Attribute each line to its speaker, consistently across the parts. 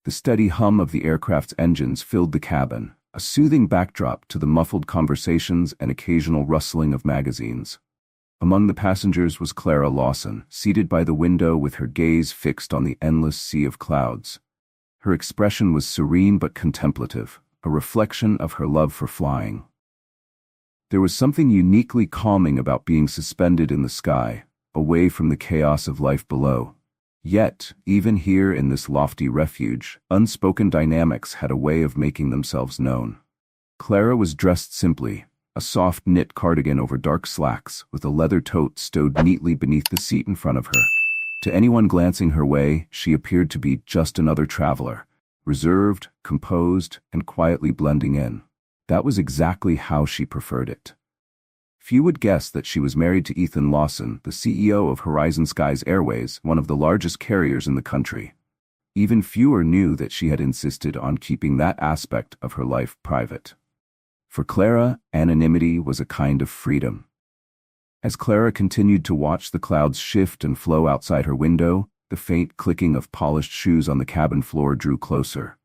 Speaker 1: The steady hum of the aircraft's engines filled the cabin, a soothing backdrop to the muffled conversations and occasional rustling of magazines. Among the passengers was Clara Lawson, seated by the window with her gaze fixed on the endless sea of clouds. Her expression was serene but contemplative, a reflection of her love for flying. There was something uniquely calming about being suspended in the sky, away from the chaos of life below. Yet, even here in this lofty refuge, unspoken dynamics had a way of making themselves known. Clara was dressed simply, a soft knit cardigan over dark slacks, with a leather tote stowed neatly beneath the seat in front of her. To anyone glancing her way, she appeared to be just another traveler, reserved, composed, and quietly blending in. That was exactly how she preferred it. Few would guess that she was married to Ethan Lawson, the CEO of Horizon Skies Airways, one of the largest carriers in the country. Even fewer knew that she had insisted on keeping that aspect of her life private. For Clara, anonymity was a kind of freedom. As Clara continued to watch the clouds shift and flow outside her window, the faint clicking of polished shoes on the cabin floor drew closer.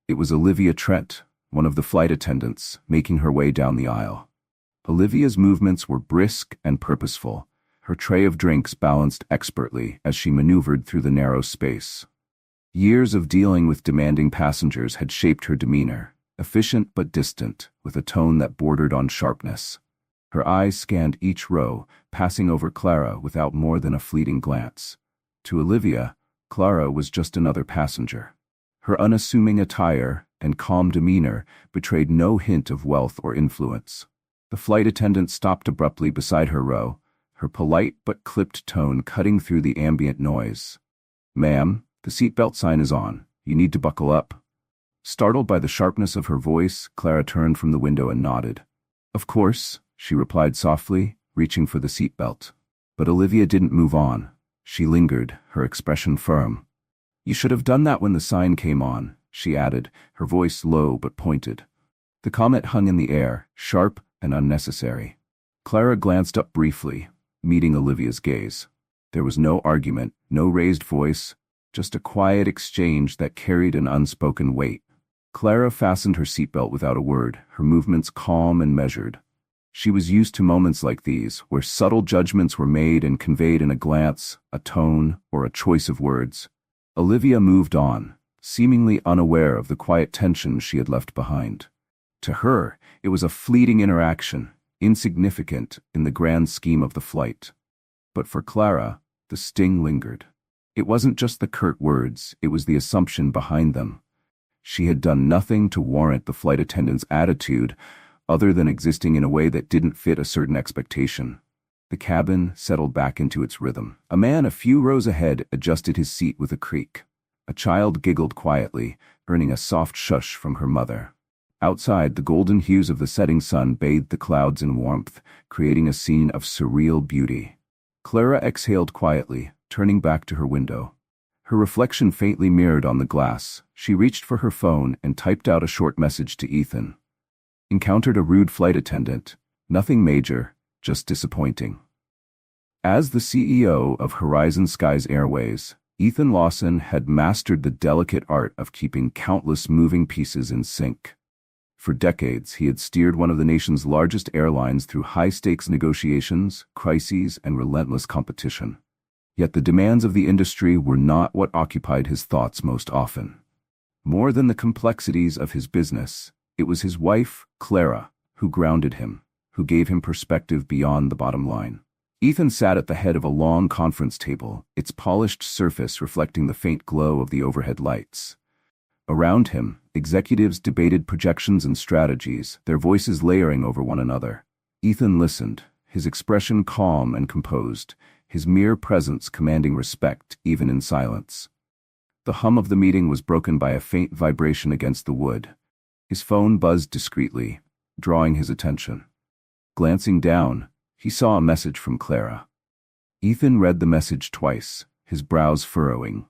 Speaker 1: It was Olivia Trent, one of the flight attendants, making her way down the aisle. Olivia's movements were brisk and purposeful, her tray of drinks balanced expertly as she maneuvered through the narrow space. Years of dealing with demanding passengers had shaped her demeanor, efficient but distant, with a tone that bordered on sharpness. Her eyes scanned each row, passing over Clara without more than a fleeting glance. To Olivia, Clara was just another passenger. Her unassuming attire and calm demeanor betrayed no hint of wealth or influence. The flight attendant stopped abruptly beside her row, her polite but clipped tone cutting through the ambient noise. "Ma'am, the seatbelt sign is on. You need to buckle up." Startled by the sharpness of her voice, Clara turned from the window and nodded. "Of course," she replied softly, reaching for the seatbelt. But Olivia didn't move on. She lingered, her expression firm. "You should have done that when the sign came on," she added, her voice low but pointed. The comment hung in the air, sharp and unnecessary. Clara glanced up briefly, meeting Olivia's gaze. There was no argument, no raised voice, just a quiet exchange that carried an unspoken weight. Clara fastened her seatbelt without a word, her movements calm and measured. She was used to moments like these, where subtle judgments were made and conveyed in a glance, a tone, or a choice of words. Olivia moved on, seemingly unaware of the quiet tension she had left behind. To her, it was a fleeting interaction, insignificant in the grand scheme of the flight. But for Clara, the sting lingered. It wasn't just the curt words, it was the assumption behind them. She had done nothing to warrant the flight attendant's attitude, other than existing in a way that didn't fit a certain expectation. The cabin settled back into its rhythm. A man a few rows ahead adjusted his seat with a creak. A child giggled quietly, earning a soft shush from her mother. Outside, the golden hues of the setting sun bathed the clouds in warmth, creating a scene of surreal beauty. Clara exhaled quietly, turning back to her window. Her reflection faintly mirrored on the glass. She reached for her phone and typed out a short message to Ethan. Encountered a rude flight attendant. Nothing major, just disappointing. As the CEO of Horizon Skies Airways, Ethan Lawson had mastered the delicate art of keeping countless moving pieces in sync. For decades, he had steered one of the nation's largest airlines through high-stakes negotiations, crises, and relentless competition. Yet the demands of the industry were not what occupied his thoughts most often. More than the complexities of his business, it was his wife, Clara, who grounded him, who gave him perspective beyond the bottom line. Ethan sat at the head of a long conference table, its polished surface reflecting the faint glow of the overhead lights. Around him, executives debated projections and strategies, their voices layering over one another. Ethan listened, his expression calm and composed, his mere presence commanding respect even in silence. The hum of the meeting was broken by a faint vibration against the wood. His phone buzzed discreetly, drawing his attention. Glancing down, he saw a message from Clara. Ethan read the message twice, his brows furrowing.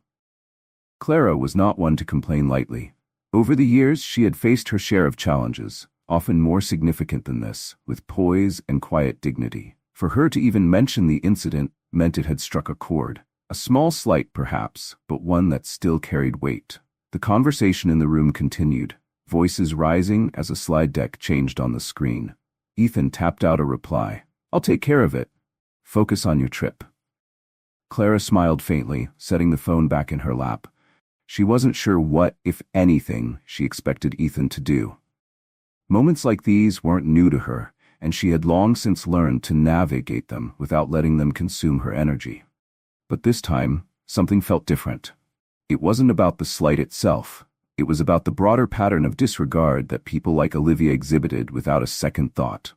Speaker 1: Clara was not one to complain lightly. Over the years, she had faced her share of challenges, often more significant than this, with poise and quiet dignity. For her to even mention the incident meant it had struck a chord. A small slight, perhaps, but one that still carried weight. The conversation in the room continued, voices rising as a slide deck changed on the screen. Ethan tapped out a reply. "I'll take care of it. Focus on your trip." Clara smiled faintly, setting the phone back in her lap. She wasn't sure what, if anything, she expected Ethan to do. Moments like these weren't new to her, and she had long since learned to navigate them without letting them consume her energy. But this time, something felt different. It wasn't about the slight itself. It was about the broader pattern of disregard that people like Olivia exhibited without a second thought.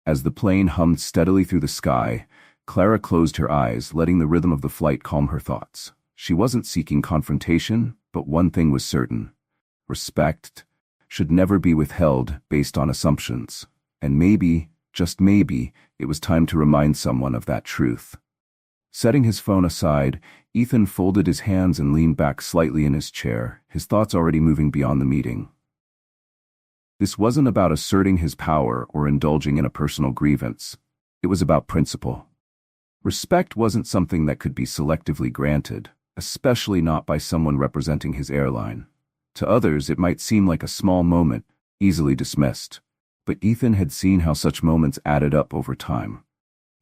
Speaker 1: As the plane hummed steadily through the sky, Clara closed her eyes, letting the rhythm of the flight calm her thoughts. She wasn't seeking confrontation, but one thing was certain. Respect should never be withheld based on assumptions. And maybe, just maybe, it was time to remind someone of that truth. Setting his phone aside, Ethan folded his hands and leaned back slightly in his chair, his thoughts already moving beyond the meeting. This wasn't about asserting his power or indulging in a personal grievance. It was about principle. Respect wasn't something that could be selectively granted, especially not by someone representing his airline. To others, it might seem like a small moment, easily dismissed. But Ethan had seen how such moments added up over time.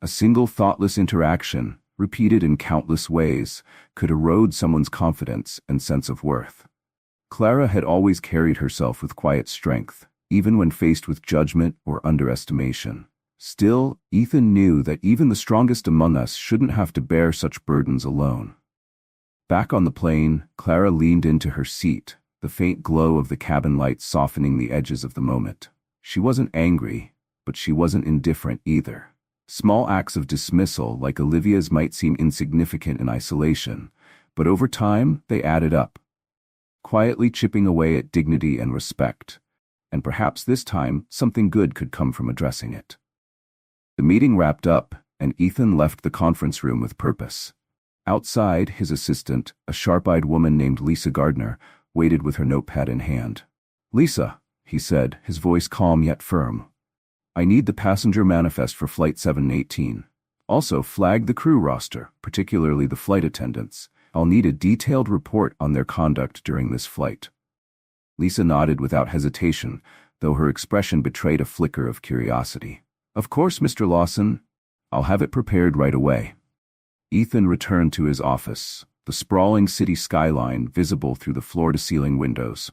Speaker 1: A single thoughtless interaction, repeated in countless ways, could erode someone's confidence and sense of worth. Clara had always carried herself with quiet strength, even when faced with judgment or underestimation. Still, Ethan knew that even the strongest among us shouldn't have to bear such burdens alone. Back on the plane, Clara leaned into her seat, the faint glow of the cabin lights softening the edges of the moment. She wasn't angry, but she wasn't indifferent either. Small acts of dismissal like Olivia's might seem insignificant in isolation, but over time they added up, quietly chipping away at dignity and respect. And perhaps this time something good could come from addressing it. The meeting wrapped up, and Ethan left the conference room with purpose. Outside, his assistant, a sharp-eyed woman named Lisa Gardner, waited with her notepad in hand. "Lisa," he said, his voice calm yet firm, "I need the passenger manifest for Flight 718. Also, flag the crew roster, particularly the flight attendants. I'll need a detailed report on their conduct during this flight." Lisa nodded without hesitation, though her expression betrayed a flicker of curiosity. "Of course, Mr. Lawson. I'll have it prepared right away." Ethan returned to his office, the sprawling city skyline visible through the floor-to-ceiling windows.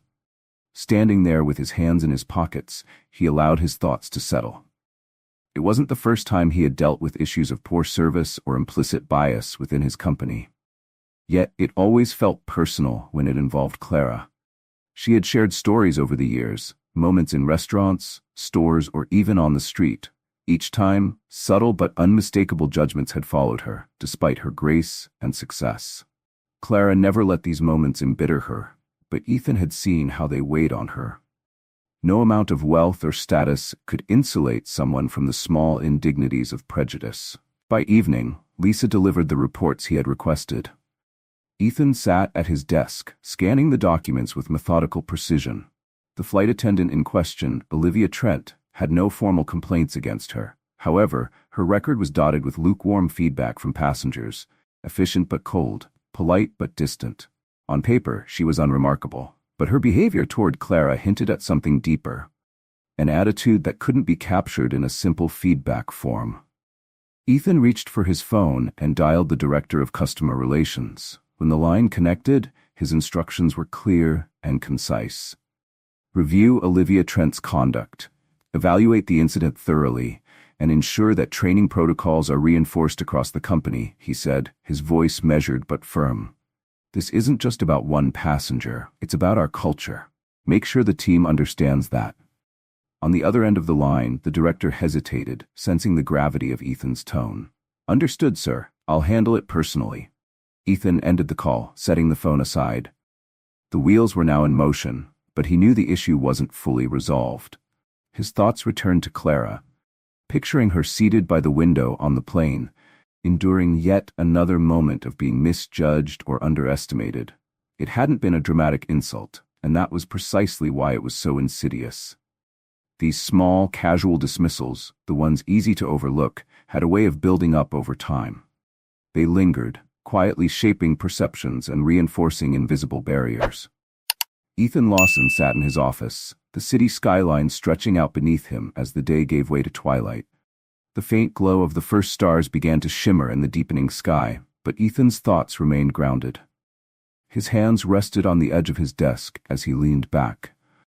Speaker 1: Standing there with his hands in his pockets, he allowed his thoughts to settle. It wasn't the first time he had dealt with issues of poor service or implicit bias within his company. Yet it always felt personal when it involved Clara. She had shared stories over the years, moments in restaurants, stores, or even on the street. Each time, subtle but unmistakable judgments had followed her, despite her grace and success. Clara never let these moments embitter her, but Ethan had seen how they weighed on her. No amount of wealth or status could insulate someone from the small indignities of prejudice. By evening, Lisa delivered the reports he had requested. Ethan sat at his desk, scanning the documents with methodical precision. The flight attendant in question, Olivia Trent, had no formal complaints against her. However, her record was dotted with lukewarm feedback from passengers, efficient but cold, polite but distant. On paper, she was unremarkable, but her behavior toward Clara hinted at something deeper, an attitude that couldn't be captured in a simple feedback form. Ethan reached for his phone and dialed the director of customer relations. When the line connected, his instructions were clear and concise. Review Olivia Trent's conduct, evaluate the incident thoroughly, and ensure that training protocols are reinforced across the company, he said, his voice measured but firm. This isn't just about one passenger, it's about our culture. Make sure the team understands that. On the other end of the line, the director hesitated, sensing the gravity of Ethan's tone. "Understood, sir. I'll handle it personally." Ethan ended the call, setting the phone aside. The wheels were now in motion, but he knew the issue wasn't fully resolved. His thoughts returned to Clara, picturing her seated by the window on the plane, enduring yet another moment of being misjudged or underestimated. It hadn't been a dramatic insult, and that was precisely why it was so insidious. These small, casual dismissals, the ones easy to overlook, had a way of building up over time. They lingered, quietly shaping perceptions and reinforcing invisible barriers. Ethan Lawson sat in his office, the city skyline stretching out beneath him as the day gave way to twilight. The faint glow of the first stars began to shimmer in the deepening sky, but Ethan's thoughts remained grounded. His hands rested on the edge of his desk as he leaned back,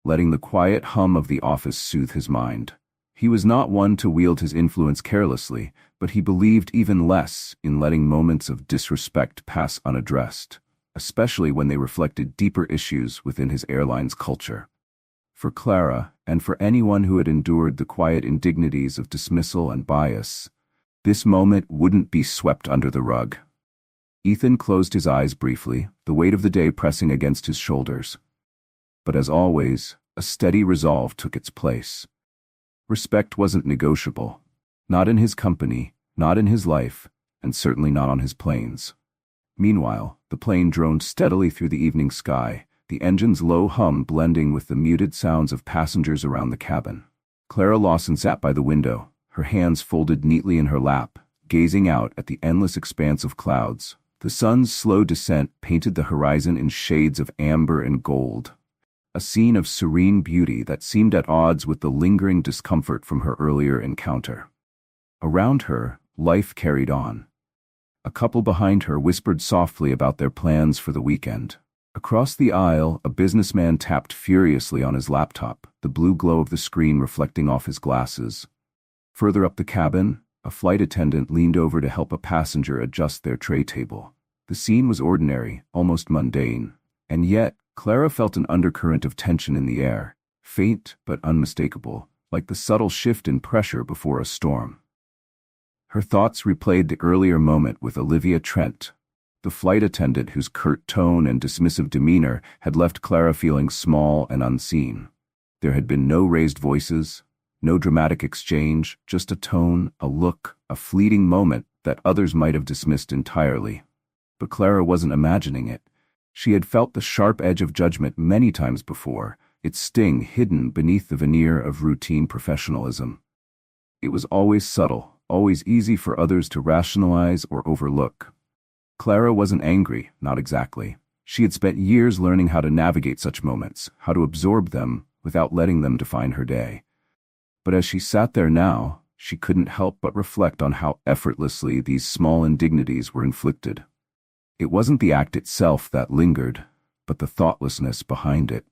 Speaker 1: letting the quiet hum of the office soothe his mind. He was not one to wield his influence carelessly, but he believed even less in letting moments of disrespect pass unaddressed, especially when they reflected deeper issues within his airline's culture. For Clara, and for anyone who had endured the quiet indignities of dismissal and bias, this moment wouldn't be swept under the rug. Ethan closed his eyes briefly, the weight of the day pressing against his shoulders. But as always, a steady resolve took its place. Respect wasn't negotiable. Not in his company, not in his life, and certainly not on his planes. Meanwhile, the plane droned steadily through the evening sky, the engine's low hum blending with the muted sounds of passengers around the cabin. Clara Lawson sat by the window, her hands folded neatly in her lap, gazing out at the endless expanse of clouds. The sun's slow descent painted the horizon in shades of amber and gold, a scene of serene beauty that seemed at odds with the lingering discomfort from her earlier encounter. Around her, life carried on. A couple behind her whispered softly about their plans for the weekend. Across the aisle, a businessman tapped furiously on his laptop, the blue glow of the screen reflecting off his glasses. Further up the cabin, a flight attendant leaned over to help a passenger adjust their tray table. The scene was ordinary, almost mundane, and yet Clara felt an undercurrent of tension in the air, faint but unmistakable, like the subtle shift in pressure before a storm. Her thoughts replayed the earlier moment with Olivia Trent, the flight attendant whose curt tone and dismissive demeanor had left Clara feeling small and unseen. There had been no raised voices, no dramatic exchange, just a tone, a look, a fleeting moment that others might have dismissed entirely. But Clara wasn't imagining it. She had felt the sharp edge of judgment many times before, its sting hidden beneath the veneer of routine professionalism. It was always subtle, always easy for others to rationalize or overlook. Clara wasn't angry, not exactly. She had spent years learning how to navigate such moments, how to absorb them without letting them define her day. But as she sat there now, she couldn't help but reflect on how effortlessly these small indignities were inflicted. It wasn't the act itself that lingered, but the thoughtlessness behind it,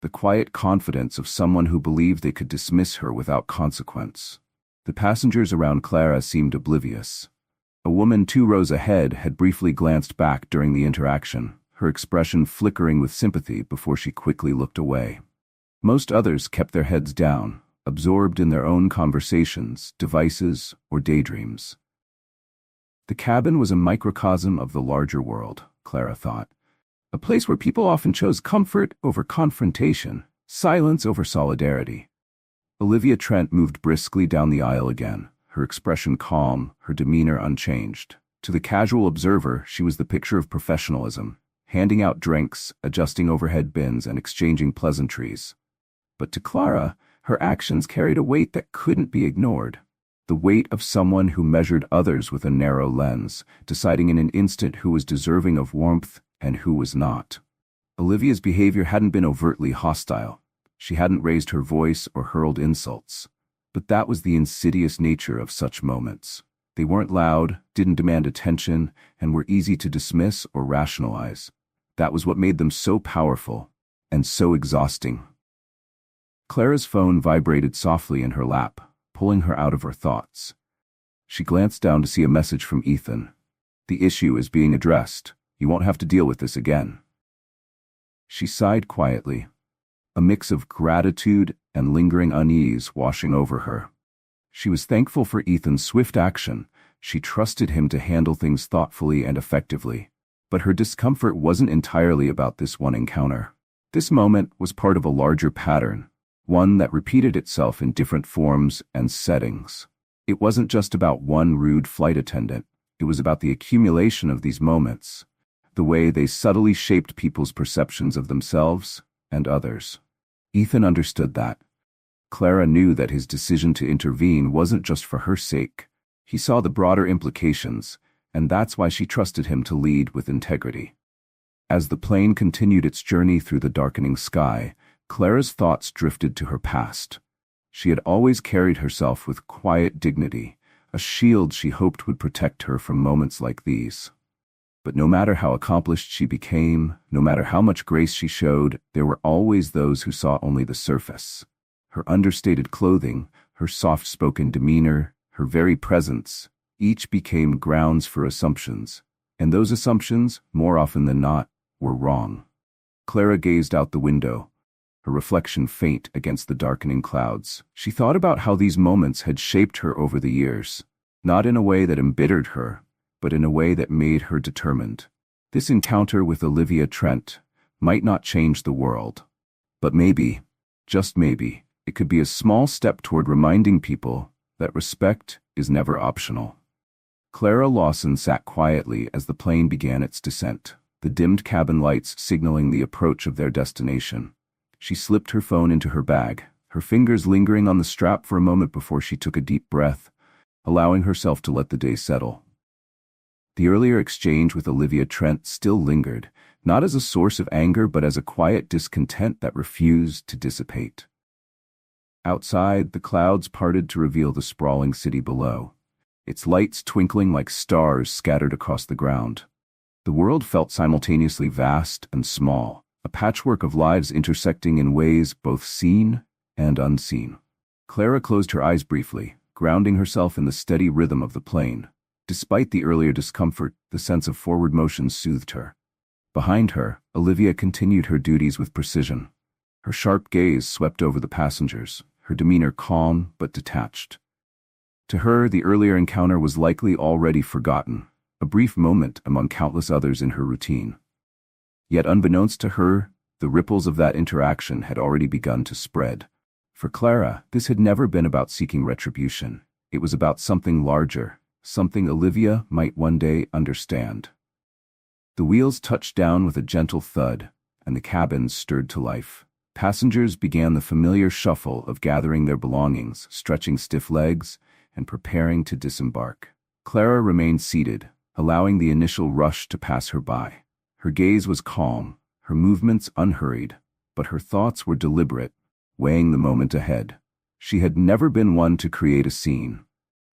Speaker 1: the quiet confidence of someone who believed they could dismiss her without consequence. The passengers around Clara seemed oblivious. A woman 2 rows ahead had briefly glanced back during the interaction, her expression flickering with sympathy before she quickly looked away. Most others kept their heads down, absorbed in their own conversations, devices, or daydreams. The cabin was a microcosm of the larger world, Clara thought. A place where people often chose comfort over confrontation, silence over solidarity. Olivia Trent moved briskly down the aisle again, her expression calm, her demeanor unchanged. To the casual observer, she was the picture of professionalism, handing out drinks, adjusting overhead bins, and exchanging pleasantries. But to Clara, her actions carried a weight that couldn't be ignored. The weight of someone who measured others with a narrow lens, deciding in an instant who was deserving of warmth and who was not. Olivia's behavior hadn't been overtly hostile. She hadn't raised her voice or hurled insults. But that was the insidious nature of such moments. They weren't loud, didn't demand attention, and were easy to dismiss or rationalize. That was what made them so powerful and so exhausting. Clara's phone vibrated softly in her lap, pulling her out of her thoughts. She glanced down to see a message from Ethan. "The issue is being addressed. You won't have to deal with this again." She sighed quietly, a mix of gratitude and lingering unease washing over her. She was thankful for Ethan's swift action. She trusted him to handle things thoughtfully and effectively. But her discomfort wasn't entirely about this one encounter. This moment was part of a larger pattern, one that repeated itself in different forms and settings. It wasn't just about one rude flight attendant. It was about the accumulation of these moments, the way they subtly shaped people's perceptions of themselves and others. Ethan understood that. Clara knew that his decision to intervene wasn't just for her sake. He saw the broader implications, and that's why she trusted him to lead with integrity. As the plane continued its journey through the darkening sky, Clara's thoughts drifted to her past. She had always carried herself with quiet dignity, a shield she hoped would protect her from moments like these. But no matter how accomplished she became, no matter how much grace she showed, there were always those who saw only the surface. Her understated clothing, her soft-spoken demeanor, her very presence, each became grounds for assumptions, and those assumptions, more often than not, were wrong. Clara gazed out the window, her reflection faint against the darkening clouds. She thought about how these moments had shaped her over the years, not in a way that embittered her, but in a way that made her determined. This encounter with Olivia Trent might not change the world, but maybe, just maybe, it could be a small step toward reminding people that respect is never optional. Clara Lawson sat quietly as the plane began its descent, the dimmed cabin lights signaling the approach of their destination. She slipped her phone into her bag, her fingers lingering on the strap for a moment before she took a deep breath, allowing herself to let the day settle. The earlier exchange with Olivia Trent still lingered, not as a source of anger but as a quiet discontent that refused to dissipate. Outside, the clouds parted to reveal the sprawling city below, its lights twinkling like stars scattered across the ground. The world felt simultaneously vast and small, a patchwork of lives intersecting in ways both seen and unseen. Clara closed her eyes briefly, grounding herself in the steady rhythm of the plane. Despite the earlier discomfort, the sense of forward motion soothed her. Behind her, Olivia continued her duties with precision. Her sharp gaze swept over the passengers, her demeanor calm but detached. To her, the earlier encounter was likely already forgotten, a brief moment among countless others in her routine. Yet unbeknownst to her, the ripples of that interaction had already begun to spread. For Clara, this had never been about seeking retribution. It was about something larger, something Olivia might one day understand. The wheels touched down with a gentle thud, and the cabin stirred to life. Passengers began the familiar shuffle of gathering their belongings, stretching stiff legs, and preparing to disembark. Clara remained seated, allowing the initial rush to pass her by. Her gaze was calm, her movements unhurried, but her thoughts were deliberate, weighing the moment ahead. She had never been one to create a scene.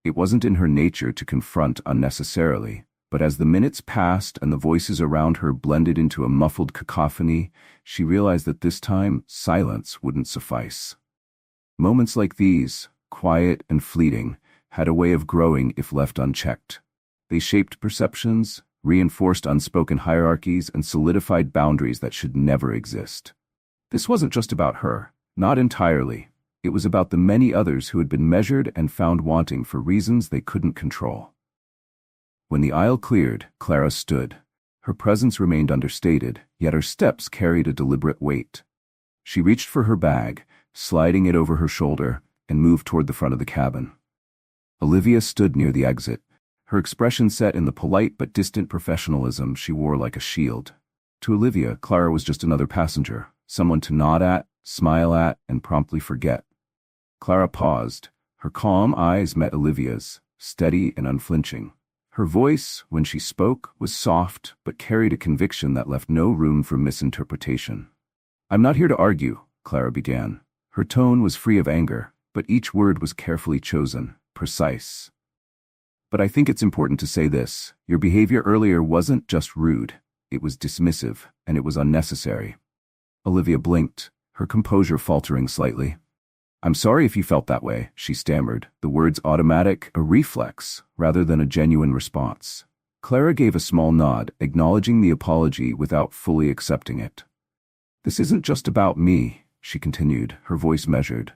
Speaker 1: It wasn't in her nature to confront unnecessarily, but as the minutes passed and the voices around her blended into a muffled cacophony, she realized that this time silence wouldn't suffice. Moments like these, quiet and fleeting, had a way of growing if left unchecked. They shaped perceptions, reinforced unspoken hierarchies, and solidified boundaries that should never exist. This wasn't just about her, not entirely. It was about the many others who had been measured and found wanting for reasons they couldn't control. When the aisle cleared, Clara stood. Her presence remained understated, yet her steps carried a deliberate weight. She reached for her bag, sliding it over her shoulder, and moved toward the front of the cabin. Olivia stood near the exit, her expression set in the polite but distant professionalism she wore like a shield. To Olivia, Clara was just another passenger, someone to nod at, smile at, and promptly forget. Clara paused. Her calm eyes met Olivia's, steady and unflinching. Her voice, when she spoke, was soft but carried a conviction that left no room for misinterpretation. "I'm not here to argue," Clara began. Her tone was free of anger, but each word was carefully chosen, precise. "But I think it's important to say this. Your behavior earlier wasn't just rude. It was dismissive, and it was unnecessary." Olivia blinked, her composure faltering slightly. "I'm sorry if you felt that way," she stammered, the words automatic, a reflex, rather than a genuine response. Clara gave a small nod, acknowledging the apology without fully accepting it. "This isn't just about me," she continued, her voice measured.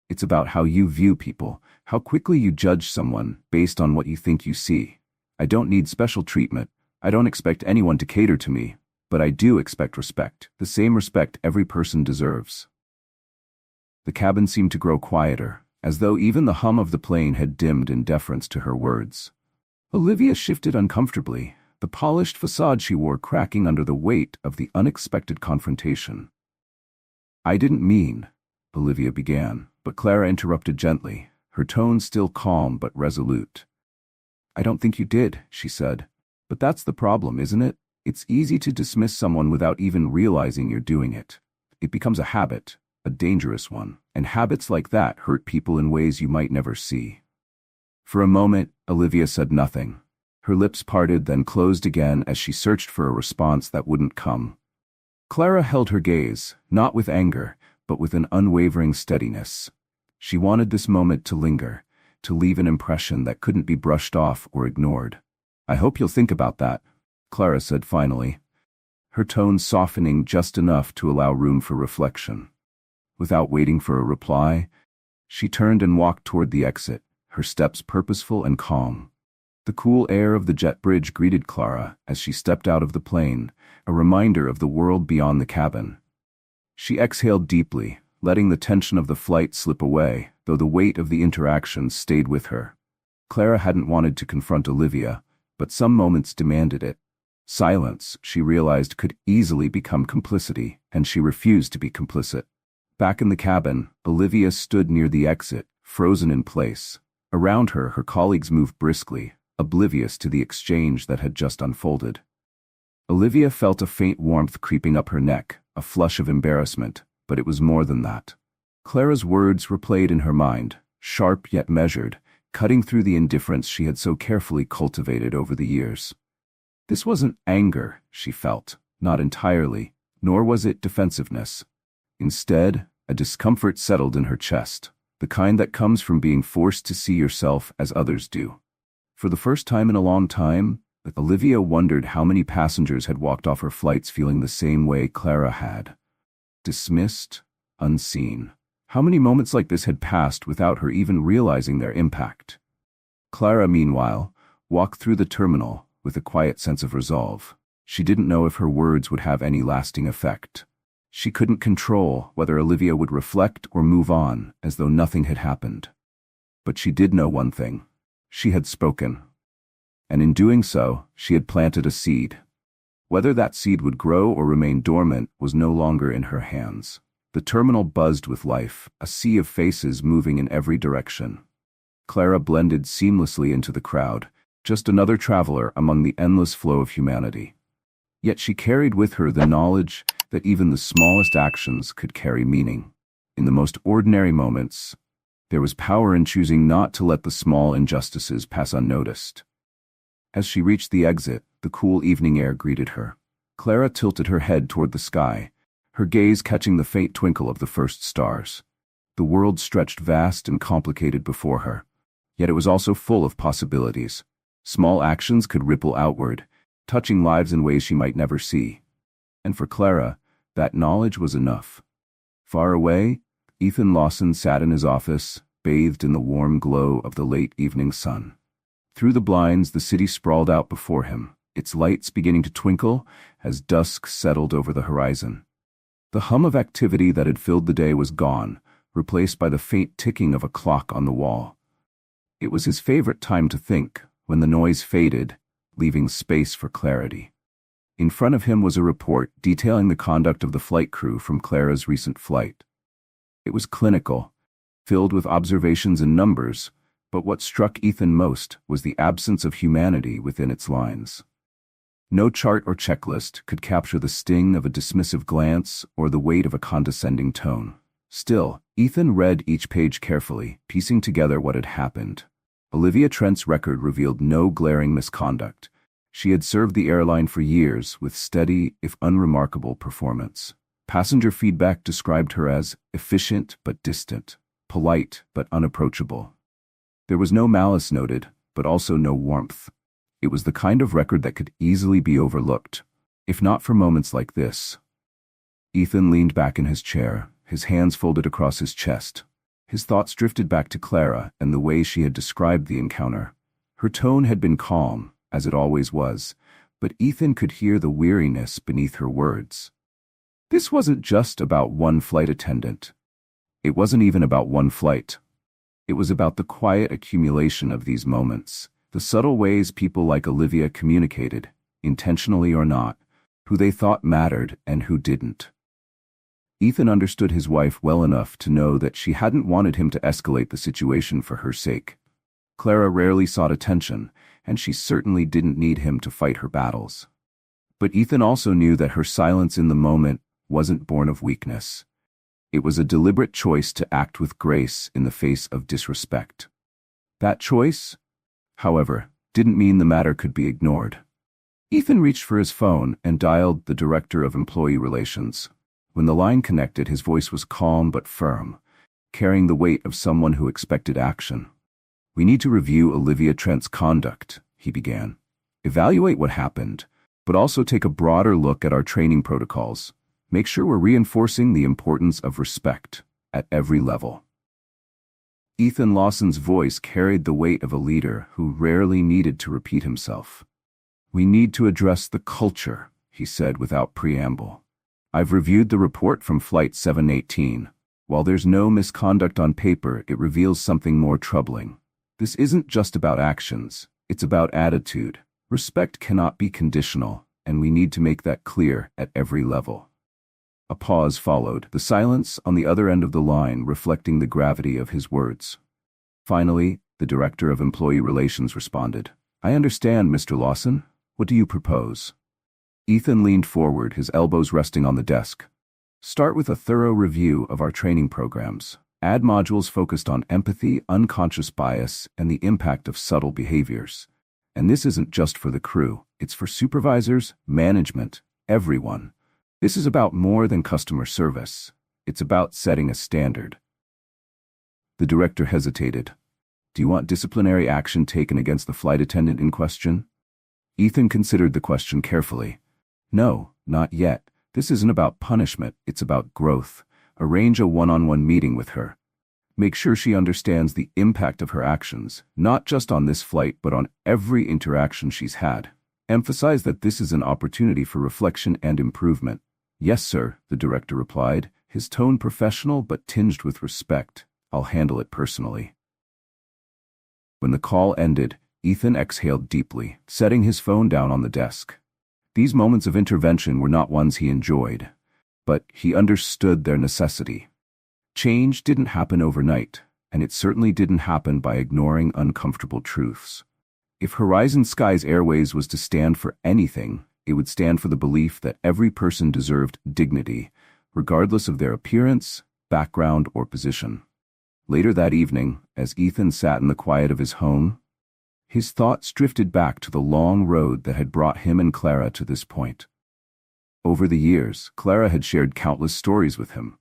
Speaker 1: "It's about how you view people, how quickly you judge someone based on what you think you see. I don't need special treatment. I don't expect anyone to cater to me, but I do expect respect, the same respect every person deserves." The cabin seemed to grow quieter, as though even the hum of the plane had dimmed in deference to her words. Olivia shifted uncomfortably, the polished facade she wore cracking under the weight of the unexpected confrontation. "I didn't mean," Olivia began, but Clara interrupted gently, her tone still calm but resolute. "I don't think you did," she said. "But that's the problem, isn't it? It's easy to dismiss someone without even realizing you're doing it. It becomes a habit, a dangerous one, and habits like that hurt people in ways you might never see. For a moment, Olivia said nothing. Her lips parted, then closed again as she searched for a response that wouldn't come. Clara held her gaze, not with anger, but with an unwavering steadiness. She wanted this moment to linger, to leave an impression that couldn't be brushed off or ignored. "I hope you'll think about that," Clara said finally, her tone softening just enough to allow room for reflection. Without waiting for a reply, she turned and walked toward the exit, her steps purposeful and calm. The cool air of the jet bridge greeted Clara as she stepped out of the plane, a reminder of the world beyond the cabin. She exhaled deeply, letting the tension of the flight slip away, though the weight of the interaction stayed with her. Clara hadn't wanted to confront Olivia, but some moments demanded it. Silence, she realized, could easily become complicity, and she refused to be complicit. Back in the cabin, Olivia stood near the exit, frozen in place. Around her, her colleagues moved briskly, oblivious to the exchange that had just unfolded. Olivia felt a faint warmth creeping up her neck, a flush of embarrassment, but it was more than that. Clara's words replayed in her mind, sharp yet measured, cutting through the indifference she had so carefully cultivated over the years. This wasn't anger, she felt, not entirely, nor was it defensiveness. Instead, a discomfort settled in her chest, the kind that comes from being forced to see yourself as others do. For the first time in a long time, Olivia wondered how many passengers had walked off her flights feeling the same way Clara had. Dismissed, unseen. How many moments like this had passed without her even realizing their impact? Clara, meanwhile, walked through the terminal with a quiet sense of resolve. She didn't know if her words would have any lasting effect. She couldn't control whether Olivia would reflect or move on as though nothing had happened. But she did know one thing. She had spoken. And in doing so, she had planted a seed. Whether that seed would grow or remain dormant was no longer in her hands. The terminal buzzed with life, a sea of faces moving in every direction. Clara blended seamlessly into the crowd, just another traveler among the endless flow of humanity. Yet she carried with her the knowledge that even the smallest actions could carry meaning. In the most ordinary moments, there was power in choosing not to let the small injustices pass unnoticed. As she reached the exit, the cool evening air greeted her. Clara tilted her head toward the sky, her gaze catching the faint twinkle of the first stars. The world stretched vast and complicated before her, yet it was also full of possibilities. Small actions could ripple outward, touching lives in ways she might never see. And for Clara, that knowledge was enough. Far away, Ethan Lawson sat in his office, bathed in the warm glow of the late evening sun. Through the blinds, the city sprawled out before him, its lights beginning to twinkle as dusk settled over the horizon. The hum of activity that had filled the day was gone, replaced by the faint ticking of a clock on the wall. It was his favorite time to think, when the noise faded, leaving space for clarity. In front of him was a report detailing the conduct of the flight crew from Clara's recent flight. It was clinical, filled with observations and numbers, but what struck Ethan most was the absence of humanity within its lines. No chart or checklist could capture the sting of a dismissive glance or the weight of a condescending tone. Still, Ethan read each page carefully, piecing together what had happened. Olivia Trent's record revealed no glaring misconduct. She had served the airline for years with steady, if unremarkable, performance. Passenger feedback described her as efficient but distant, polite but unapproachable. There was no malice noted, but also no warmth. It was the kind of record that could easily be overlooked, if not for moments like this. Ethan leaned back in his chair, his hands folded across his chest. His thoughts drifted back to Clara and the way she had described the encounter. Her tone had been calm, as it always was, but Ethan could hear the weariness beneath her words. This wasn't just about one flight attendant. It wasn't even about one flight. It was about the quiet accumulation of these moments, the subtle ways people like Olivia communicated, intentionally or not, who they thought mattered and who didn't. Ethan understood his wife well enough to know that she hadn't wanted him to escalate the situation for her sake. Clara rarely sought attention, and she certainly didn't need him to fight her battles. But Ethan also knew that her silence in the moment wasn't born of weakness. It was a deliberate choice to act with grace in the face of disrespect. That choice, however, didn't mean the matter could be ignored. Ethan reached for his phone and dialed the director of employee relations. When the line connected, his voice was calm but firm, carrying the weight of someone who expected action. "We need to review Olivia Trent's conduct," he began. "Evaluate what happened, but also take a broader look at our training protocols. Make sure we're reinforcing the importance of respect at every level." Ethan Lawson's voice carried the weight of a leader who rarely needed to repeat himself. "We need to address the culture," he said without preamble. "I've reviewed the report from Flight 718. While there's no misconduct on paper, it reveals something more troubling. This isn't just about actions, it's about attitude. Respect cannot be conditional, and we need to make that clear at every level." A pause followed, the silence on the other end of the line reflecting the gravity of his words. Finally, the director of employee relations responded. "I understand, Mr. Lawson. What do you propose?" Ethan leaned forward, his elbows resting on the desk. "Start with a thorough review of our training programs. Add modules focused on empathy, unconscious bias, and the impact of subtle behaviors. And this isn't just for the crew, it's for supervisors, management, everyone. This is about more than customer service. It's about setting a standard." The director hesitated. "Do you want disciplinary action taken against the flight attendant in question?" Ethan considered the question carefully. "No, not yet. This isn't about punishment, it's about growth. Arrange a one-on-one meeting with her. Make sure she understands the impact of her actions, not just on this flight but on every interaction she's had. Emphasize that this is an opportunity for reflection and improvement." "Yes, sir," the director replied, his tone professional but tinged with respect. "I'll handle it personally." When the call ended, Ethan exhaled deeply, setting his phone down on the desk. These moments of intervention were not ones he enjoyed, but he understood their necessity. Change didn't happen overnight, and it certainly didn't happen by ignoring uncomfortable truths. If Horizon Skies Airways was to stand for anything, it would stand for the belief that every person deserved dignity, regardless of their appearance, background, or position. Later that evening, as Ethan sat in the quiet of his home, his thoughts drifted back to the long road that had brought him and Clara to this point. Over the years, Clara had shared countless stories with him,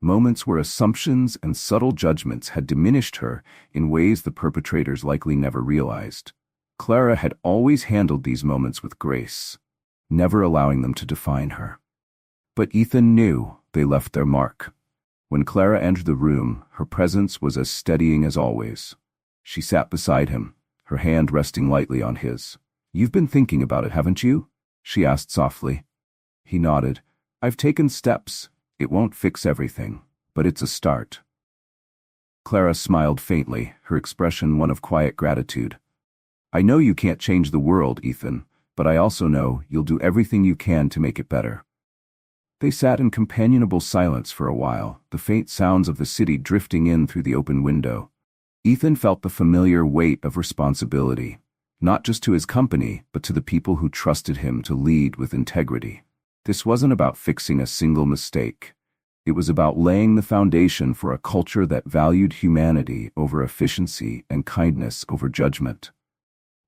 Speaker 1: moments where assumptions and subtle judgments had diminished her in ways the perpetrators likely never realized. Clara had always handled these moments with grace, never allowing them to define her. But Ethan knew they left their mark. When Clara entered the room, her presence was as steadying as always. She sat beside him, her hand resting lightly on his. "You've been thinking about it, haven't you?" she asked softly. He nodded. "I've taken steps. It won't fix everything, but it's a start." Clara smiled faintly, her expression one of quiet gratitude. "I know you can't change the world, Ethan, but I also know you'll do everything you can to make it better." They sat in companionable silence for a while, the faint sounds of the city drifting in through the open window. Ethan felt the familiar weight of responsibility, not just to his company, but to the people who trusted him to lead with integrity. This wasn't about fixing a single mistake. It was about laying the foundation for a culture that valued humanity over efficiency and kindness over judgment.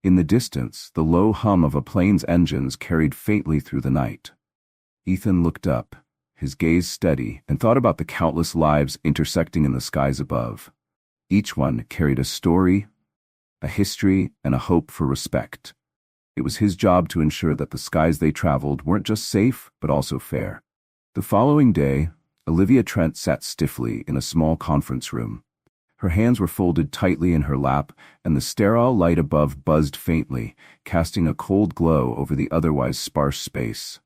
Speaker 1: In the distance, the low hum of a plane's engines carried faintly through the night. Ethan looked up, his gaze steady, and thought about the countless lives intersecting in the skies above. Each one carried a story, a history, and a hope for respect. It was his job to ensure that the skies they traveled weren't just safe, but also fair. The following day, Olivia Trent sat stiffly in a small conference room. Her hands were folded tightly in her lap, and the sterile light above buzzed faintly, casting a cold glow over the otherwise sparse space.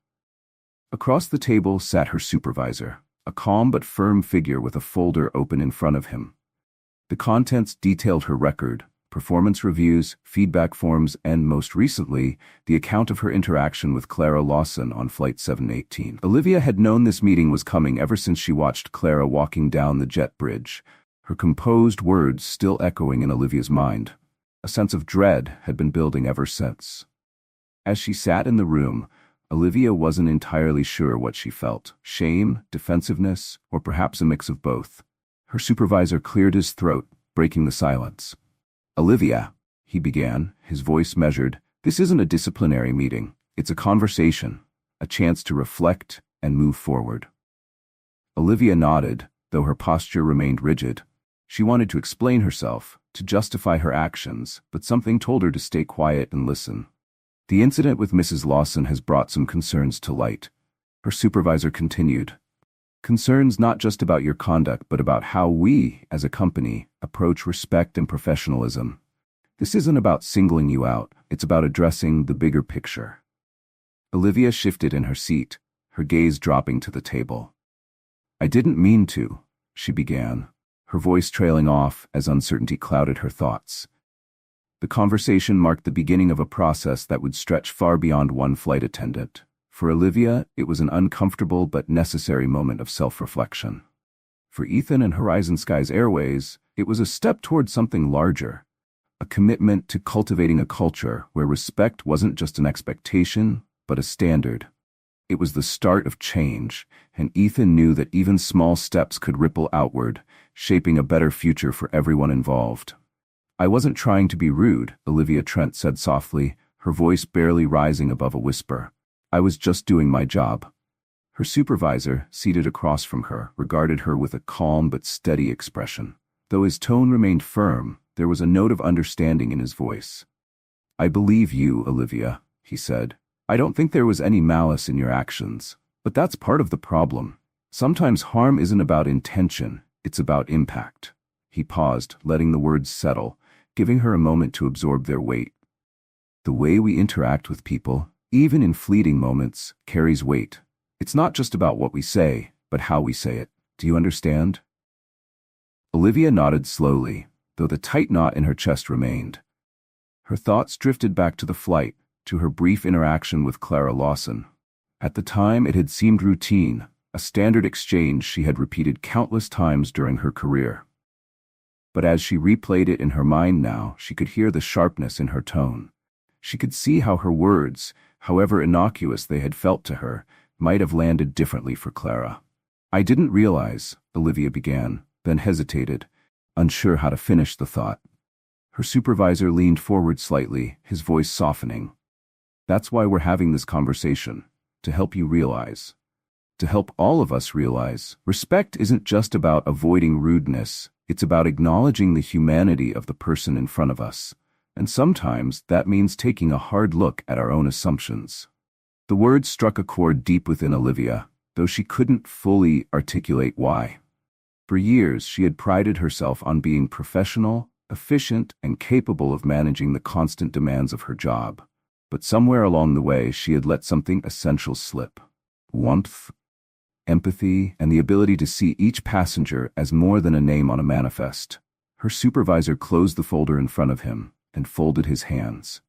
Speaker 1: Across the table sat her supervisor, a calm but firm figure with a folder open in front of him. The contents detailed her record, performance reviews, feedback forms, and most recently, the account of her interaction with Clara Lawson on Flight 718. Olivia had known this meeting was coming ever since she watched Clara walking down the jet bridge, her composed words still echoing in Olivia's mind. A sense of dread had been building ever since. As she sat in the room, Olivia wasn't entirely sure what she felt: shame, defensiveness, or perhaps a mix of both. Her supervisor cleared his throat, breaking the silence. "Olivia," he began, his voice measured, "this isn't a disciplinary meeting. It's a conversation, a chance to reflect and move forward." Olivia nodded, though her posture remained rigid. She wanted to explain herself, to justify her actions, but something told her to stay quiet and listen. "The incident with Mrs. Lawson has brought some concerns to light," her supervisor continued. "Concerns not just about your conduct, but about how we, as a company, approach respect and professionalism. This isn't about singling you out, it's about addressing the bigger picture." Olivia shifted in her seat, her gaze dropping to the table. "I didn't mean to," she began, her voice trailing off as uncertainty clouded her thoughts. The conversation marked the beginning of a process that would stretch far beyond one flight attendant. For Olivia, it was an uncomfortable but necessary moment of self-reflection. For Ethan and Horizon Skies Airways, it was a step toward something larger, a commitment to cultivating a culture where respect wasn't just an expectation, but a standard. It was the start of change, and Ethan knew that even small steps could ripple outward, shaping a better future for everyone involved. "I wasn't trying to be rude," Olivia Trent said softly, her voice barely rising above a whisper. "I was just doing my job." Her supervisor, seated across from her, regarded her with a calm but steady expression. Though his tone remained firm, there was a note of understanding in his voice. "I believe you, Olivia," he said. "I don't think there was any malice in your actions, but that's part of the problem. Sometimes harm isn't about intention, it's about impact." He paused, letting the words settle, giving her a moment to absorb their weight. "The way we interact with people, even in fleeting moments, carries weight. It's not just about what we say, but how we say it. Do you understand?" Olivia nodded slowly, though the tight knot in her chest remained. Her thoughts drifted back to the flight, to her brief interaction with Clara Lawson. At the time, it had seemed routine, a standard exchange she had repeated countless times during her career. But as she replayed it in her mind now, she could hear the sharpness in her tone. She could see how her words, however innocuous they had felt to her, might have landed differently for Clara. "I didn't realize," Olivia began, then hesitated, unsure how to finish the thought. Her supervisor leaned forward slightly, his voice softening. "That's why we're having this conversation, to help you realize. To help all of us realize, respect isn't just about avoiding rudeness, it's about acknowledging the humanity of the person in front of us. And sometimes that means taking a hard look at our own assumptions." The words struck a chord deep within Olivia, though she couldn't fully articulate why. For years, she had prided herself on being professional, efficient, and capable of managing the constant demands of her job. But somewhere along the way, she had let something essential slip: warmth, empathy, and the ability to see each passenger as more than a name on a manifest. Her supervisor closed the folder in front of him and folded his hands.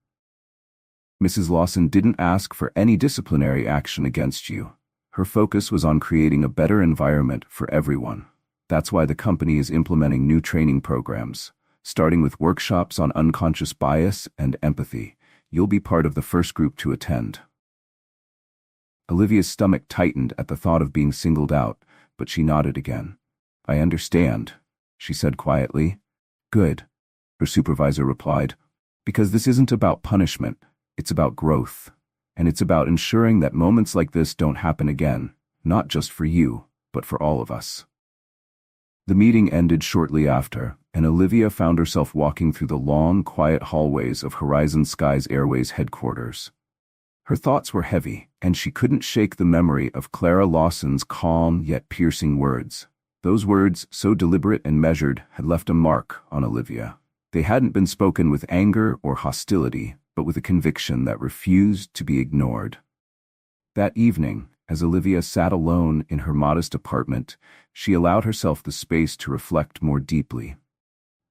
Speaker 1: "Mrs. Lawson didn't ask for any disciplinary action against you. Her focus was on creating a better environment for everyone. That's why the company is implementing new training programs, starting with workshops on unconscious bias and empathy. You'll be part of the first group to attend." Olivia's stomach tightened at the thought of being singled out, but she nodded again. "I understand," she said quietly. "Good," her supervisor replied, "because this isn't about punishment, it's about growth. And it's about ensuring that moments like this don't happen again, not just for you, but for all of us." The meeting ended shortly after, and Olivia found herself walking through the long, quiet hallways of Horizon Skies Airways headquarters. Her thoughts were heavy, and she couldn't shake the memory of Clara Lawson's calm yet piercing words. Those words, so deliberate and measured, had left a mark on Olivia. They hadn't been spoken with anger or hostility, but with a conviction that refused to be ignored. That evening, as Olivia sat alone in her modest apartment, she allowed herself the space to reflect more deeply.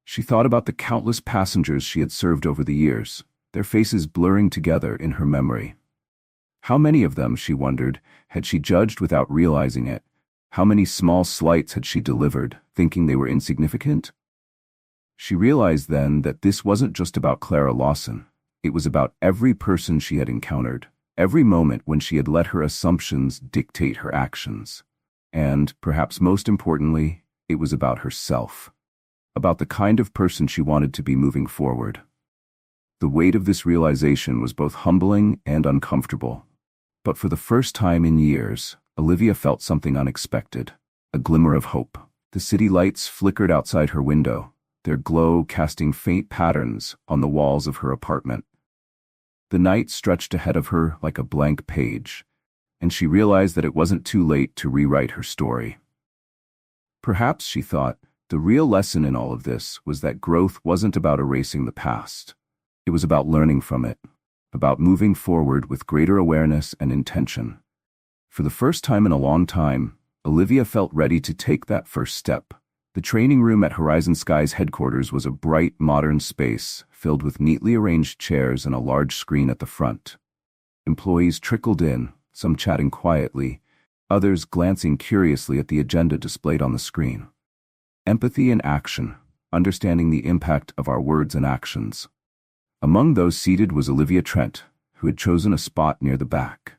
Speaker 1: She thought about the countless passengers she had served over the years, their faces blurring together in her memory. How many of them, she wondered, had she judged without realizing it? How many small slights had she delivered, thinking they were insignificant? She realized then that this wasn't just about Clara Lawson. It was about every person she had encountered, every moment when she had let her assumptions dictate her actions. And, perhaps most importantly, it was about herself, about the kind of person she wanted to be moving forward. The weight of this realization was both humbling and uncomfortable. But for the first time in years, Olivia felt something unexpected, a glimmer of hope. The city lights flickered outside her window, their glow casting faint patterns on the walls of her apartment. The night stretched ahead of her like a blank page, and she realized that it wasn't too late to rewrite her story. Perhaps, she thought, the real lesson in all of this was that growth wasn't about erasing the past. It was about learning from it, about moving forward with greater awareness and intention. For the first time in a long time, Olivia felt ready to take that first step. The training room at Horizon Sky's headquarters was a bright, modern space filled with neatly arranged chairs and a large screen at the front. Employees trickled in, some chatting quietly, others glancing curiously at the agenda displayed on the screen. Empathy in action, understanding the impact of our words and actions. Among those seated was Olivia Trent, who had chosen a spot near the back.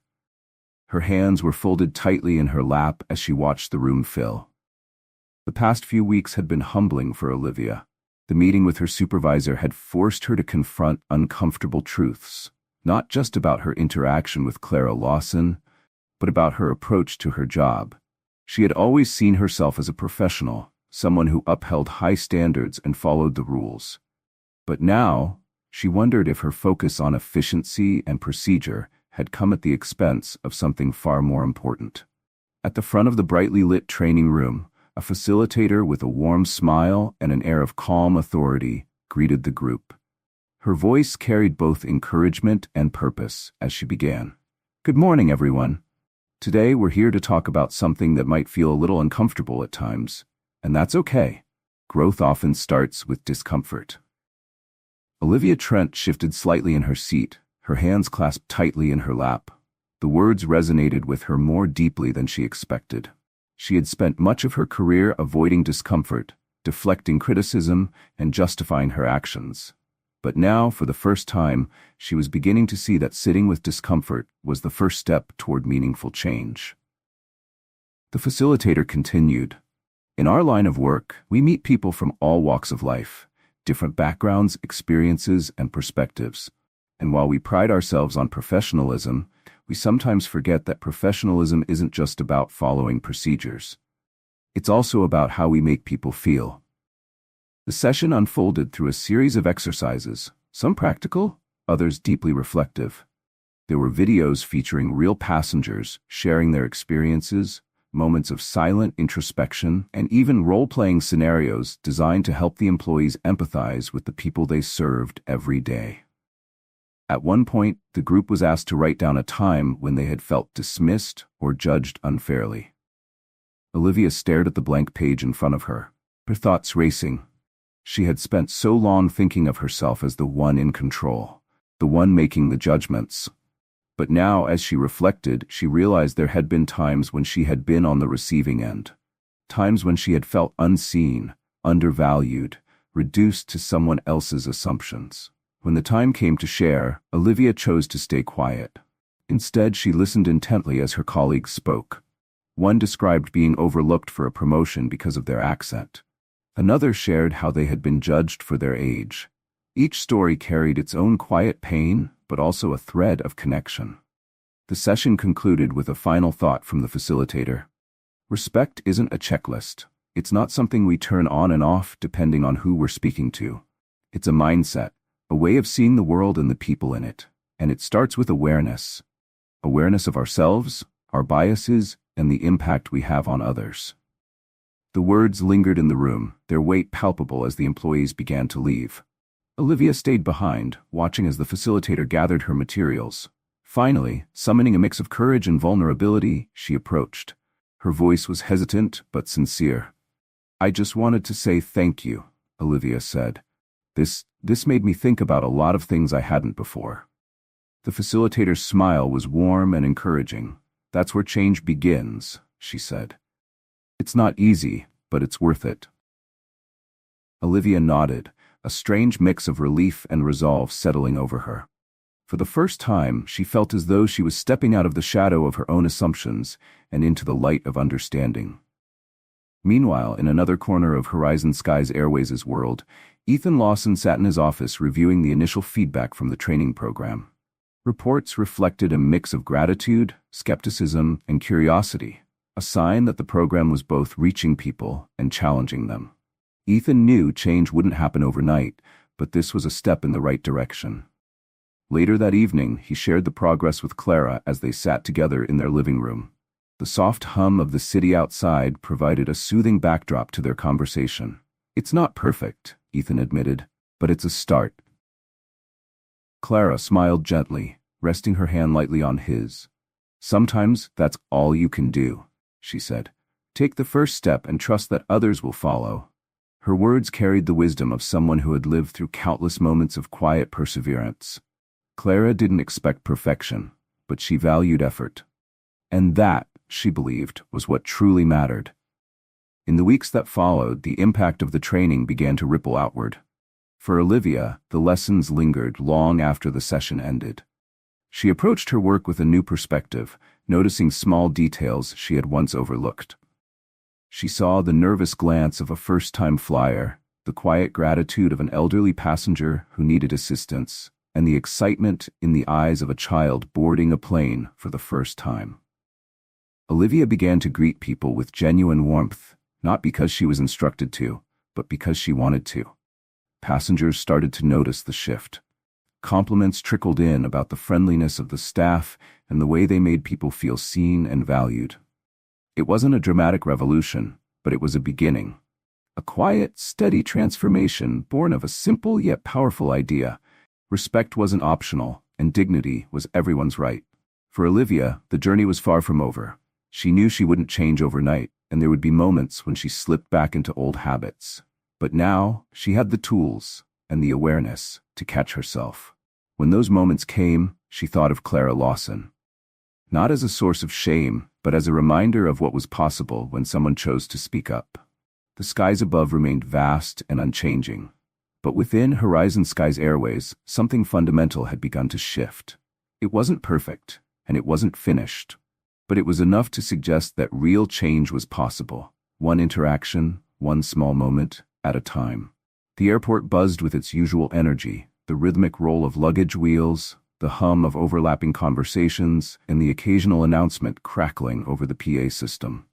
Speaker 1: Her hands were folded tightly in her lap as she watched the room fill. The past few weeks had been humbling for Olivia. The meeting with her supervisor had forced her to confront uncomfortable truths, not just about her interaction with Clara Lawson, but about her approach to her job. She had always seen herself as a professional, someone who upheld high standards and followed the rules. But now, she wondered if her focus on efficiency and procedure had come at the expense of something far more important. At the front of the brightly lit training room, a facilitator with a warm smile and an air of calm authority greeted the group. Her voice carried both encouragement and purpose as she began. "Good morning, everyone. Today we're here to talk about something that might feel a little uncomfortable at times, and that's okay. Growth often starts with discomfort." Olivia Trent shifted slightly in her seat, her hands clasped tightly in her lap. The words resonated with her more deeply than she expected. She had spent much of her career avoiding discomfort, deflecting criticism, and justifying her actions. But now, for the first time, she was beginning to see that sitting with discomfort was the first step toward meaningful change. The facilitator continued, "In our line of work, we meet people from all walks of life, different backgrounds, experiences, and perspectives. And while we pride ourselves on professionalism, we sometimes forget that professionalism isn't just about following procedures. It's also about how we make people feel." The session unfolded through a series of exercises, some practical, others deeply reflective. There were videos featuring real passengers sharing their experiences, moments of silent introspection, and even role-playing scenarios designed to help the employees empathize with the people they served every day. At one point, the group was asked to write down a time when they had felt dismissed or judged unfairly. Olivia stared at the blank page in front of her, her thoughts racing. She had spent so long thinking of herself as the one in control, the one making the judgments. But now, as she reflected, she realized there had been times when she had been on the receiving end. Times when she had felt unseen, undervalued, reduced to someone else's assumptions. When the time came to share, Olivia chose to stay quiet. Instead, she listened intently as her colleagues spoke. One described being overlooked for a promotion because of their accent. Another shared how they had been judged for their age. Each story carried its own quiet pain, but also a thread of connection. The session concluded with a final thought from the facilitator. Respect isn't a checklist. It's not something we turn on and off depending on who we're speaking to. It's a mindset, a way of seeing the world and the people in it, and it starts with awareness. Awareness of ourselves, our biases, and the impact we have on others. The words lingered in the room, their weight palpable as the employees began to leave. Olivia stayed behind, watching as the facilitator gathered her materials. Finally, summoning a mix of courage and vulnerability, she approached. Her voice was hesitant but sincere. "I just wanted to say thank you," Olivia said. This made me think about a lot of things I hadn't before." The facilitator's smile was warm and encouraging. "That's where change begins," she said. "It's not easy, but it's worth it." Olivia nodded, a strange mix of relief and resolve settling over her. For the first time, she felt as though she was stepping out of the shadow of her own assumptions and into the light of understanding. Meanwhile, in another corner of Horizon Skies Airways' world, Ethan Lawson sat in his office reviewing the initial feedback from the training program. Reports reflected a mix of gratitude, skepticism, and curiosity, a sign that the program was both reaching people and challenging them. Ethan knew change wouldn't happen overnight, but this was a step in the right direction. Later that evening, he shared the progress with Clara as they sat together in their living room. The soft hum of the city outside provided a soothing backdrop to their conversation. "It's not perfect," Ethan admitted, "but it's a start." Clara smiled gently, resting her hand lightly on his. "Sometimes that's all you can do," she said. "Take the first step and trust that others will follow." Her words carried the wisdom of someone who had lived through countless moments of quiet perseverance. Clara didn't expect perfection, but she valued effort. And that, she believed, was what truly mattered. In the weeks that followed, the impact of the training began to ripple outward. For Olivia, the lessons lingered long after the session ended. She approached her work with a new perspective, noticing small details she had once overlooked. She saw the nervous glance of a first-time flyer, the quiet gratitude of an elderly passenger who needed assistance, and the excitement in the eyes of a child boarding a plane for the first time. Olivia began to greet people with genuine warmth, not because she was instructed to, but because she wanted to. Passengers started to notice the shift. Compliments trickled in about the friendliness of the staff and the way they made people feel seen and valued. It wasn't a dramatic revolution, but it was a beginning. A quiet, steady transformation born of a simple yet powerful idea. Respect wasn't optional, and dignity was everyone's right. For Olivia, the journey was far from over. She knew she wouldn't change overnight, and there would be moments when she slipped back into old habits. But now, she had the tools and the awareness to catch herself. When those moments came, she thought of Clara Lawson. Not as a source of shame, but as a reminder of what was possible when someone chose to speak up. The skies above remained vast and unchanging. But within Horizon Skies Airways, something fundamental had begun to shift. It wasn't perfect, and it wasn't finished. But it was enough to suggest that real change was possible, one interaction, one small moment, at a time. The airport buzzed with its usual energy, the rhythmic roll of luggage wheels, the hum of overlapping conversations, and the occasional announcement crackling over the PA system.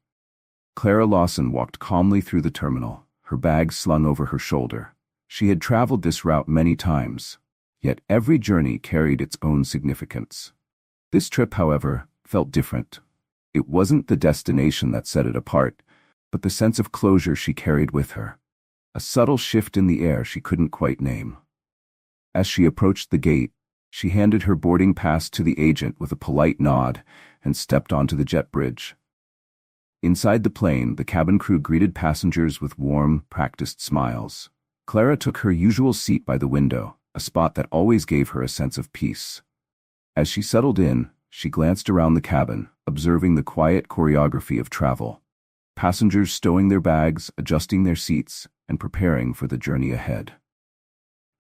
Speaker 1: Clara Lawson walked calmly through the terminal, her bag slung over her shoulder. She had traveled this route many times, yet every journey carried its own significance. This trip, however, felt different. It wasn't the destination that set it apart, but the sense of closure she carried with her. A subtle shift in the air she couldn't quite name. As she approached the gate, she handed her boarding pass to the agent with a polite nod and stepped onto the jet bridge. Inside the plane, the cabin crew greeted passengers with warm, practiced smiles. Clara took her usual seat by the window, a spot that always gave her a sense of peace. As she settled in, she glanced around the cabin, observing the quiet choreography of travel. Passengers stowing their bags, adjusting their seats, and preparing for the journey ahead.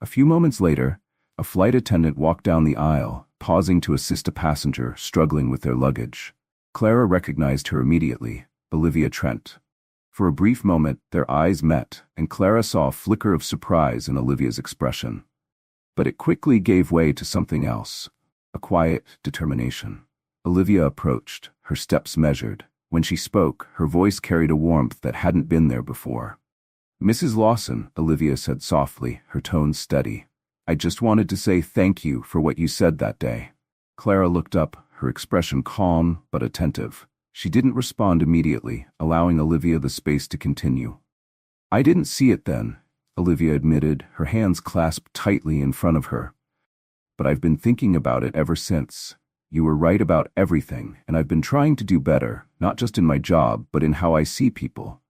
Speaker 1: A few moments later, a flight attendant walked down the aisle, pausing to assist a passenger struggling with their luggage. Clara recognized her immediately, Olivia Trent. For a brief moment, their eyes met, and Clara saw a flicker of surprise in Olivia's expression. But it quickly gave way to something else, a quiet determination. Olivia approached, her steps measured. When she spoke, her voice carried a warmth that hadn't been there before. "Mrs. Lawson," Olivia said softly, her tone steady. "I just wanted to say thank you for what you said that day." Clara looked up, her expression calm but attentive. She didn't respond immediately, allowing Olivia the space to continue. "I didn't see it then," Olivia admitted, her hands clasped tightly in front of her. "But I've been thinking about it ever since. You were right about everything, and I've been trying to do better, not just in my job, but in how I see people.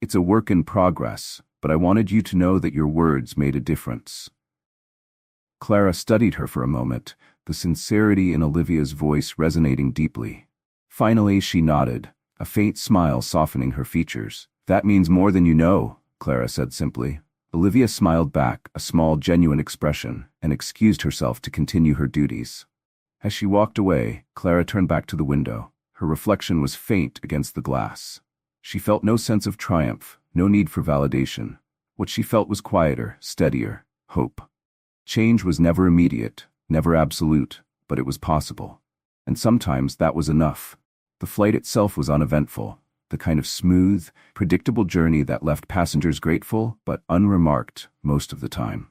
Speaker 1: It's a work in progress, but I wanted you to know that your words made a difference." Clara studied her for a moment, the sincerity in Olivia's voice resonating deeply. Finally, she nodded, a faint smile softening her features. "That means more than you know," Clara said simply. Olivia smiled back, a small, genuine expression, and excused herself to continue her duties. As she walked away, Clara turned back to the window. Her reflection was faint against the glass. She felt no sense of triumph, no need for validation. What she felt was quieter, steadier, hope. Change was never immediate, never absolute, but it was possible. And sometimes that was enough. The flight itself was uneventful, the kind of smooth, predictable journey that left passengers grateful but unremarked most of the time.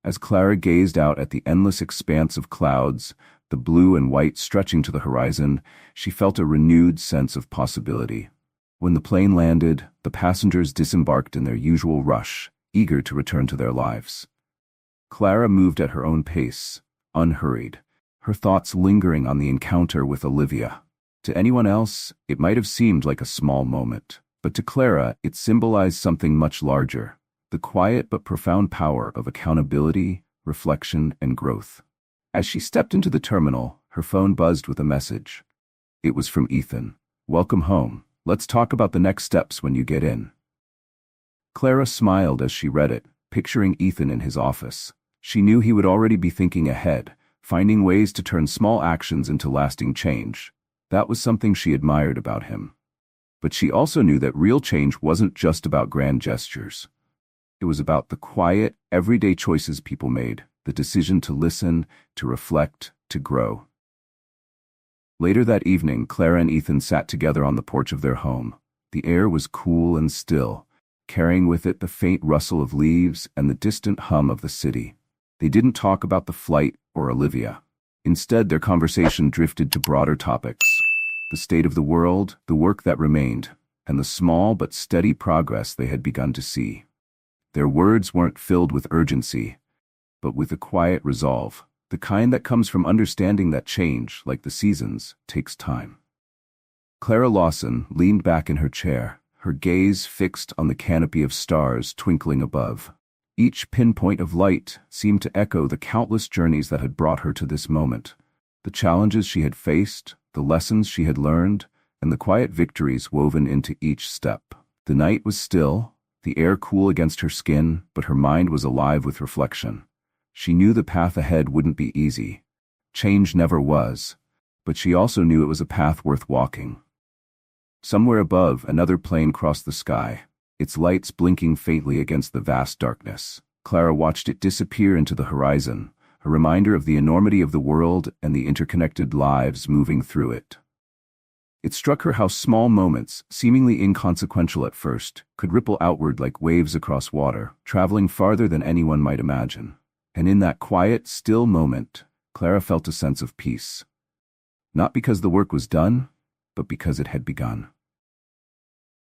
Speaker 1: As Clara gazed out at the endless expanse of clouds, the blue and white stretching to the horizon, she felt a renewed sense of possibility. When the plane landed, the passengers disembarked in their usual rush, eager to return to their lives. Clara moved at her own pace, unhurried, her thoughts lingering on the encounter with Olivia. To anyone else, it might have seemed like a small moment, but to Clara, it symbolized something much larger, the quiet but profound power of accountability, reflection, and growth. As she stepped into the terminal, her phone buzzed with a message. It was from Ethan. "Welcome home. Let's talk about the next steps when you get in." Clara smiled as she read it, picturing Ethan in his office. She knew he would already be thinking ahead, finding ways to turn small actions into lasting change. That was something she admired about him. But she also knew that real change wasn't just about grand gestures. It was about the quiet, everyday choices people made, the decision to listen, to reflect, to grow. Later that evening, Clara and Ethan sat together on the porch of their home. The air was cool and still, carrying with it the faint rustle of leaves and the distant hum of the city. They didn't talk about the flight or Olivia. Instead, their conversation drifted to broader topics: the state of the world, the work that remained, and the small but steady progress they had begun to see. Their words weren't filled with urgency, but with a quiet resolve, the kind that comes from understanding that change, like the seasons, takes time. Clara Lawson leaned back in her chair, her gaze fixed on the canopy of stars twinkling above. Each pinpoint of light seemed to echo the countless journeys that had brought her to this moment, the challenges she had faced, the lessons she had learned, and the quiet victories woven into each step. The night was still, the air cool against her skin, but her mind was alive with reflection. She knew the path ahead wouldn't be easy. Change never was, but she also knew it was a path worth walking. Somewhere above, another plane crossed the sky, its lights blinking faintly against the vast darkness. Clara watched it disappear into the horizon, a reminder of the enormity of the world and the interconnected lives moving through it. It struck her how small moments, seemingly inconsequential at first, could ripple outward like waves across water, traveling farther than anyone might imagine. And in that quiet, still moment, Clara felt a sense of peace. Not because the work was done, but because it had begun.